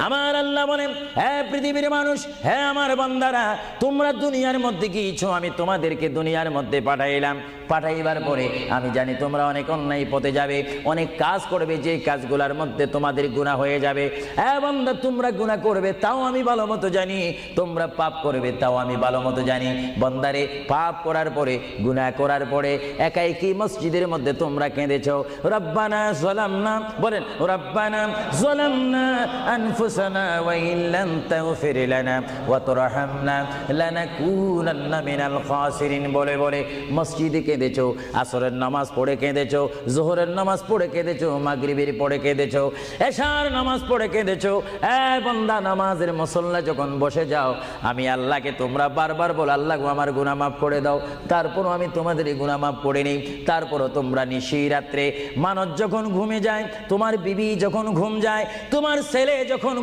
আমার আল্লাহ বলেন, হে পৃথিবীর মানুষ, হে আমার বান্দারা, তোমরা দুনিয়ার মধ্যে গিয়েছো, আমি তোমাদেরকে দুনিয়ার মধ্যে পাঠাইলাম। পাঠাইবার পরে আমি জানি তোমরা অনেক অন্যায় পথে যাবে, অনেক কাজ করবে, যে কাজগুলোর মধ্যে তোমাদের গুনাহ হয়ে যাবে। হ্যাঁ বান্দা, তোমরা গুনাহ করবে তাও আমি ভালো মতো জানি, তোমরা পাপ করবে তাও আমি ভালো মতো জানি। বান্দারে, পাপ করার পরে, গুনাহ করার পরে একাই কি মসজিদের মধ্যে তোমরা কেঁদেছো, রব্বানা যালামনা, বলেন রব্বানা যালামনা আনফুসানা ওয়া ইল্লাম তাগফির লানা ওয়া তুরহামনা লানাকুনান্না মিনাল খাসিরিন বলে বলে মসজিদে কেঁদেছো, আসরের নামাজ পড়ে কেঁদেছো, যোহরের নামাজ পড়ে কেঁদেছো, মাগরিবের পড়ে কেঁদেছো, এশার নামাজ পড়ে কেঁদেছো। এ বান্দা, নামাজের মুসল্লা যখন বসে যাও, আমি আল্লাহকে তোমরা বারবার বল, আল্লাহ আমার গুনাহ মাফ করে দাও। তারপরও আমি তোমাদের গুনাহ মাফ করে নেই। তারপরও তোমরা নিশি রাত্রে, মানুষ যখন ঘুমে যায়, তোমার বিবি যখন ঘুম যায়, তোমার ছেলে যখন